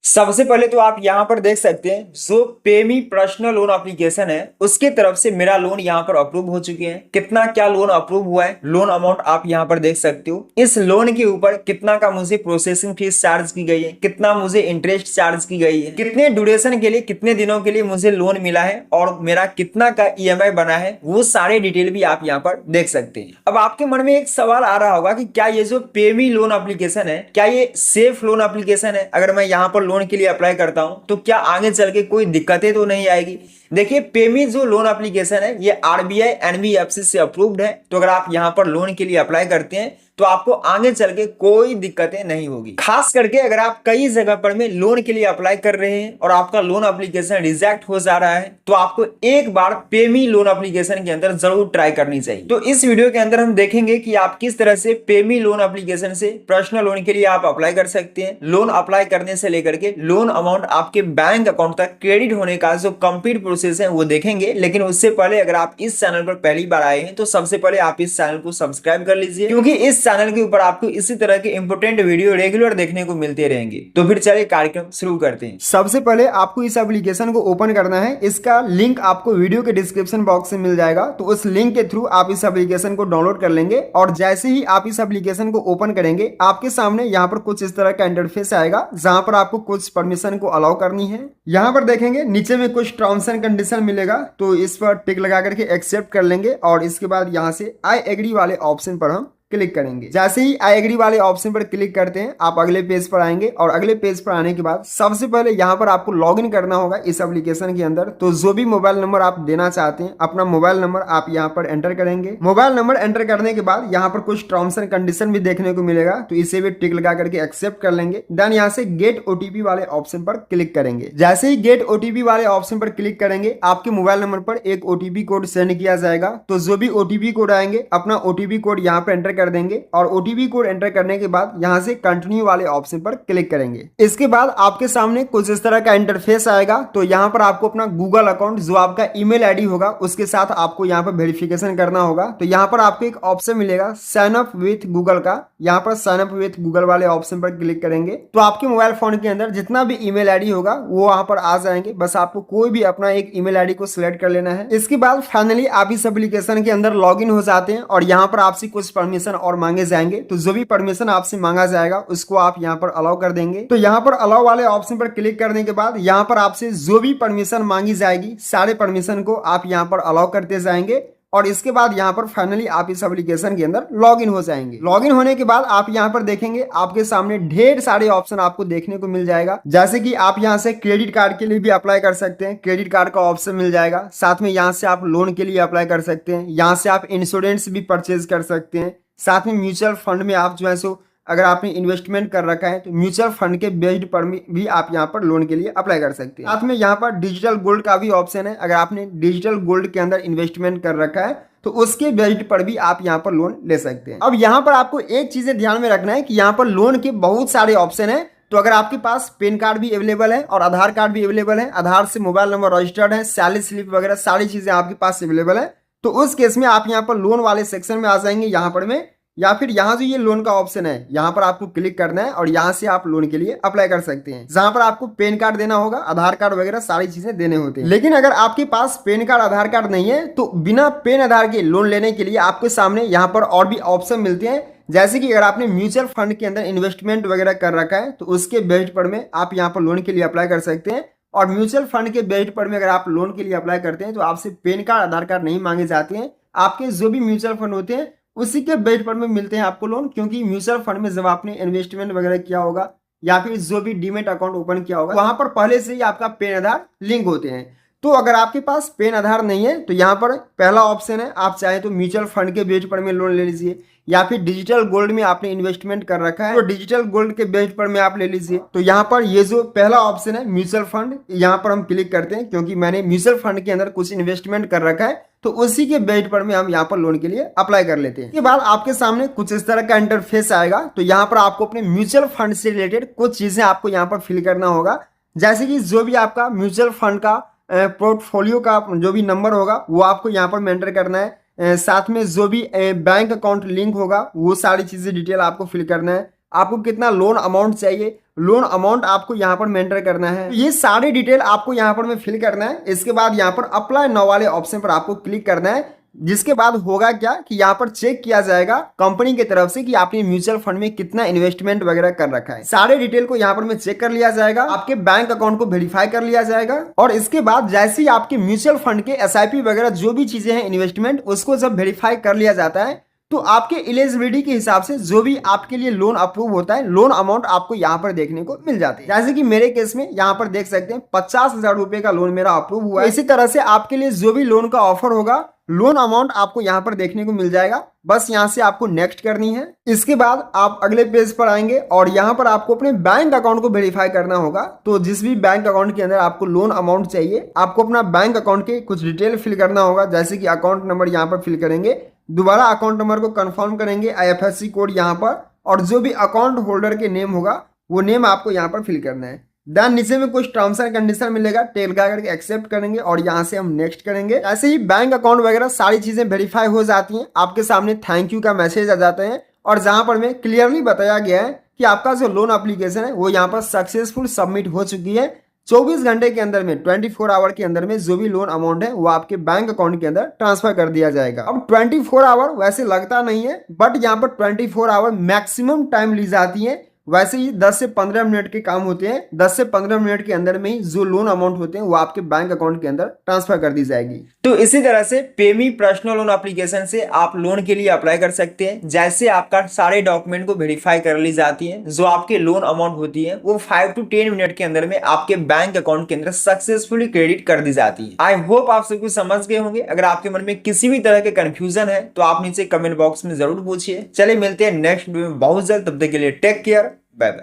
सबसे पहले तो आप यहाँ पर देख सकते हैं जो पेमी पर्सनल लोन एप्लीकेशन है उसके तरफ से मेरा लोन यहाँ पर अप्रूव हो चुके हैं। कितना क्या लोन अप्रूव हुआ है, लोन अमाउंट आप यहाँ पर देख सकते हो। इस लोन के ऊपर कितना का मुझे प्रोसेसिंग फीस चार्ज की गई है, कितना मुझे इंटरेस्ट चार्ज की गई है, कितने ड्यूरेशन के लिए कितने दिनों के लिए मुझे लोन मिला है और मेरा कितना का ईएमआई बना है, वो सारे डिटेल भी आप यहाँ पर देख सकते हैं। अब आपके मन में एक सवाल आ रहा होगा कि क्या ये जो पेमी लोन एप्लीकेशन है क्या ये सेफ लोन एप्लीकेशन है, अगर मैं यहाँ पर लोन के लिए अप्लाई करता हूं तो क्या आगे चल के कोई दिक्कतें तो नहीं आएगी। देखिए पेमी जो लोन एप्लीकेशन है ये आरबीआई एनबीएफसी से अप्रूव्ड है, तो अगर आप यहाँ पर लोन के लिए अप्लाई करते हैं तो आपको आगे चल के कोई दिक्कतें नहीं होगी। खास करके अगर आप कई जगह पर में लोन के लिए अप्लाई कर रहे हैं और आपका लोन एप्लीकेशन रिजेक्ट हो जा रहा है तो आपको एक बार पेमी लोन एप्लीकेशन के अंदर जरूर ट्राई करनी चाहिए। तो इस वीडियो के अंदर हम देखेंगे कि आप किस तरह से पेमी लोन एप्लीकेशन से पर्सनल लोन के लिए आप अप्लाई कर सकते हैं। लोन अप्लाई करने से लेकर के लोन अमाउंट आपके बैंक अकाउंट तक क्रेडिट होने का जो कंप्लीट प्रोसेस है वो देखेंगे। लेकिन उससे पहले अगर आप इस चैनल पर पहली बार आए हैं तो सबसे पहले आप इस चैनल को सब्सक्राइब कर लीजिए, क्योंकि इस चैनल के ऊपर आपको इसी तरह के इंपोर्टेंट वीडियो रेगुलर देखने को मिलते रहेंगे। तो फिर चलिए कार्यक्रम शुरू करते हैं। सबसे पहले आपको इस एप्लीकेशन को ओपन करना है। इसका लिंक आपको वीडियो के डिस्क्रिप्शन बॉक्स में मिल जाएगा, तो उस लिंक के थ्रू आप इस एप्लीकेशन को डाउनलोड कर लेंगे। और जैसे ही आप इस एप्लीकेशन को ओपन करेंगे आपके सामने यहाँ पर कुछ इस तरह का इंटरफेस आएगा, जहां पर आपको कुछ परमिशन को अलाउ करनी है। यहाँ पर देखेंगे नीचे में कुछ टर्म्स एंड कंडीशन मिलेगा, तो इस पर टिक लगा करके एक्सेप्ट कर लेंगे और इसके बाद यहाँ से आई एग्री वाले ऑप्शन पर हम क्लिक करेंगे। जैसे ही आई एग्री वाले ऑप्शन पर क्लिक करते हैं आप अगले पेज पर आएंगे और अगले पेज पर आने के बाद सबसे पहले यहाँ पर आपको लॉगिन करना होगा इस एप्लीकेशन के अंदर। तो जो भी मोबाइल नंबर आप देना चाहते हैं अपना मोबाइल नंबर आप यहाँ पर एंटर करेंगे। मोबाइल नंबर एंटर करने के बाद यहाँ पर कुछ टर्म्स एंड कंडीशन भी देखने को मिलेगा, तो इसे भी टिक लगा करके एक्सेप्ट कर लेंगे। देन यहाँ से गेट ओटीपी वाले ऑप्शन पर क्लिक करेंगे। जैसे ही गेट ओटीपी वाले ऑप्शन पर क्लिक करेंगे आपके मोबाइल नंबर पर एक ओटीपी कोड सेंड किया जाएगा। तो जो भी ओटीपी कोड आएंगे अपना ओटीपी कोड यहाँ पर एंटर कर देंगे और ओटीपी कोड एंटर करने के बाद यहां से कंटिन्यू वाले ऑप्शन पर क्लिक करेंगे। इसके बाद आपके सामने कुछ इस तरह का इंटरफेस आएगा। तो यहां पर आपको अपना गूगल अकाउंट जो आपका ईमेल आईडी होगा उसके साथ आपको यहां पर वेरिफिकेशन करना होगा। तो यहां पर आपको एक ऑप्शन मिलेगा साइन अप विथ गूगल का, यहां पर साइन अप विथ गूगल वाले ऑप्शन पर क्लिक करेंगे तो आपके मोबाइल फोन के अंदर जितना भी ईमेल आईडी होगा वो वहां पर आ जाएंगे। बस आपको कोई भी अपना एक ईमेल आईडी को सिलेक्ट कर लेना है। इसके बाद फाइनली आप इस एप्लीकेशन के अंदर लॉग इन हो जाते हैं और यहाँ पर आपसे कुछ परमिशन और मांगे जाएंगे। तो जो भी परमिशन आपसे मांगा जाएगा उसको आप यहाँ पर अलाउ कर देंगे। तो यहाँ पर अलाउ वाले ऑप्शन पर क्लिक करने के बाद यहाँ पर आपसे जो भी परमिशन मांगी जाएगी सारे परमिशन को आप यहाँ पर अलाउ करते जाएंगे और इसके बाद यहाँ पर फाइनली आप इस एप्लीकेशन के अंदर लॉगिन हो जाएंगे। लॉगिन होने के बाद आप यहाँ पर देखेंगे आपके सामने ढेर सारे ऑप्शन आपको देखने को मिल जाएगा, जैसे कि आप यहाँ से क्रेडिट कार्ड के लिए भी अप्लाई कर सकते हैं, क्रेडिट कार्ड का ऑप्शन मिल जाएगा। साथ में यहाँ से आप लोन के लिए अप्लाई कर सकते हैं, यहाँ से आप इंश्योरेंस भी परचेज कर सकते हैं। साथ में म्यूचुअल फंड में आप जो है सो अगर आपने इन्वेस्टमेंट कर रखा है तो म्यूचुअल फंड के बेस्ड पर भी आप यहाँ पर लोन के लिए अप्लाई कर सकते हैं। साथ में यहाँ पर डिजिटल गोल्ड का भी ऑप्शन है, अगर आपने डिजिटल गोल्ड के अंदर इन्वेस्टमेंट कर रखा है तो उसके बेस्ड पर भी आप यहाँ पर लोन ले सकते हैं। अब यहाँ पर आपको एक चीजें ध्यान में रखना है कि यहाँ पर लोन के बहुत सारे ऑप्शन है। तो अगर आपके पास पैन कार्ड भी अवेलेबल है और आधार कार्ड भी अवेलेबल है, आधार से मोबाइल नंबर रजिस्टर्ड है, सैलरी स्लिप वगैरह सारी चीजें आपके पास अवेलेबल है, तो उस केस में आप यहाँ पर लोन वाले सेक्शन में आ जाएंगे यहाँ पर में, या फिर यहाँ जो ये लोन का ऑप्शन है यहाँ पर आपको क्लिक करना है और यहाँ से आप लोन के लिए अप्लाई कर सकते हैं, जहां पर आपको पैन कार्ड देना होगा, आधार कार्ड वगैरह सारी चीजें देने होते हैं। लेकिन अगर आपके पास पैन कार्ड आधार कार्ड नहीं है तो बिना पैन आधार के लोन लेने के लिए आपके सामने यहाँ पर और भी ऑप्शन मिलते हैं, जैसे कि अगर आपने म्यूचुअल फंड के अंदर इन्वेस्टमेंट वगैरह कर रखा है तो उसके बेस्ड पर में आप यहाँ पर लोन के लिए अप्लाई कर सकते हैं। और म्यूचुअल फंड के बेस्ड पर में अगर आप लोन के लिए अप्लाई करते हैं तो आपसे पैन कार्ड आधार कार्ड नहीं मांगे जाते हैं, आपके जो भी म्यूचुअल फंड होते हैं उसी के बेस्ड पर में मिलते हैं आपको लोन, क्योंकि म्यूचुअल फंड में जब आपने इन्वेस्टमेंट वगैरह किया होगा या फिर जो भी डीमेट अकाउंट ओपन किया होगा वहां पर पहले से ही आपका पैन आधार लिंक होते हैं। तो अगर आपके पास पैन आधार नहीं है तो यहाँ पर पहला ऑप्शन है, आप चाहे तो म्यूचुअल फंड के बेस्ड पर में लोन ले लीजिए, या फिर डिजिटल गोल्ड में आपने इन्वेस्टमेंट कर रखा है तो डिजिटल गोल्ड के बेस्ड पर में आप ले लीजिए। तो यहाँ पर ये जो पहला ऑप्शन है म्यूचुअल फंड, यहाँ पर हम क्लिक करते हैं क्योंकि मैंने म्यूचुअल फंड के अंदर कुछ इन्वेस्टमेंट कर रखा है तो उसी के बेस्ड पर में हम यहाँ पर लोन के लिए अप्लाई कर लेते हैं। इसके बाद आपके सामने कुछ इस तरह का इंटरफेस आएगा। तो यहाँ पर आपको अपने म्यूचुअल फंड से रिलेटेड कुछ चीजें आपको यहाँ पर फिल करना होगा, जैसे कि जो भी आपका म्यूचुअल फंड का पोर्टफोलियो का जो भी नंबर होगा वो आपको यहाँ पर मेंटर करना है। साथ में जो भी बैंक अकाउंट लिंक होगा वो सारी चीजें डिटेल आपको फिल करना है। आपको कितना लोन अमाउंट चाहिए, लोन अमाउंट आपको यहाँ पर मेंटर करना है। ये सारी डिटेल आपको यहाँ पर में फिल करना है। इसके बाद यहाँ पर अप्लाई नाउ वाले ऑप्शन पर आपको क्लिक करना है। जिसके बाद होगा क्या कि यहाँ पर चेक किया जाएगा कंपनी की तरफ से कि आपने म्यूचुअल फंड में कितना इन्वेस्टमेंट वगैरह कर रखा है। सारे डिटेल को यहाँ पर में चेक कर लिया जाएगा, आपके बैंक अकाउंट को वेरीफाई कर लिया जाएगा और इसके बाद जैसे ही आपके म्यूचुअल फंड के एसआईपी वगैरह जो भी चीजें हैं इन्वेस्टमेंट, उसको जब वेरीफाई कर लिया जाता है तो आपके एलिजिबिलिटी के हिसाब से जो भी आपके लिए लोन अप्रूव होता है, लोन अमाउंट आपको यहाँ पर देखने को मिल जाती है। जैसे कि मेरे केस में यहाँ पर देख सकते हैं 50,000 रुपए का लोन मेरा अप्रूव हुआ है। इसी तरह से आपके लिए जो भी लोन का ऑफर होगा, लोन अमाउंट आपको यहाँ पर देखने को मिल जाएगा। बस यहाँ से आपको नेक्स्ट करनी है। इसके बाद आप अगले पेज पर आएंगे और यहाँ पर आपको अपने बैंक अकाउंट को वेरीफाई करना होगा। तो जिस भी बैंक अकाउंट के अंदर आपको लोन अमाउंट चाहिए, आपको अपना बैंक अकाउंट के कुछ डिटेल फिल करना होगा। जैसे कि अकाउंट नंबर यहाँ पर फिल करेंगे, दोबारा अकाउंट नंबर को कंफर्म करेंगे, आईएफएससी कोड यहाँ पर, और जो भी अकाउंट होल्डर के नेम होगा वो नेम आपको यहाँ पर फिल करना है। देन नीचे में कुछ टर्म्स एंड कंडीशन मिलेगा, टेल का करके एक्सेप्ट करेंगे और यहाँ से हम नेक्स्ट करेंगे। ऐसे ही बैंक अकाउंट वगैरह सारी चीजें वेरीफाई हो जाती हैं, आपके सामने थैंक यू का मैसेज आ जाते हैं और जहां पर में क्लियरली बताया गया है कि आपका जो लोन एप्लीकेशन है वो यहाँ पर सक्सेसफुल सबमिट हो चुकी है। 24 घंटे के अंदर में, 24 आवर के अंदर में जो भी लोन अमाउंट है वो आपके बैंक अकाउंट के अंदर ट्रांसफर कर दिया जाएगा। अब 24 आवर वैसे लगता नहीं है, बट यहाँ पर 24 आवर मैक्सिमम टाइम ली जाती है। वैसे ही 10 से 15 मिनट के काम होते हैं। 10 से 15 मिनट के अंदर में ही जो लोन अमाउंट होते हैं वो आपके बैंक अकाउंट के अंदर ट्रांसफर कर दी जाएगी। तो इसी तरह से पेमी पर्सनल लोन एप्लीकेशन से आप लोन के लिए अप्लाई कर सकते हैं। जैसे आपका सारे डॉक्यूमेंट को वेरीफाई कर ली जाती है, जो आपके लोन अमाउंट होती है वो 5 to 10 मिनट के अंदर में आपके बैंक अकाउंट के अंदर सक्सेसफुली क्रेडिट कर दी जाती है। आई होप आप सब कुछ समझ गए होंगे। अगर आपके मन में किसी भी तरह के कंफ्यूजन है तो आप नीचे कमेंट बॉक्स में जरूर पूछिए। चलिए मिलते हैं नेक्स्ट वीडियो में बहुत जल्द, तब तक के लिए टेक केयर, बाय बाय।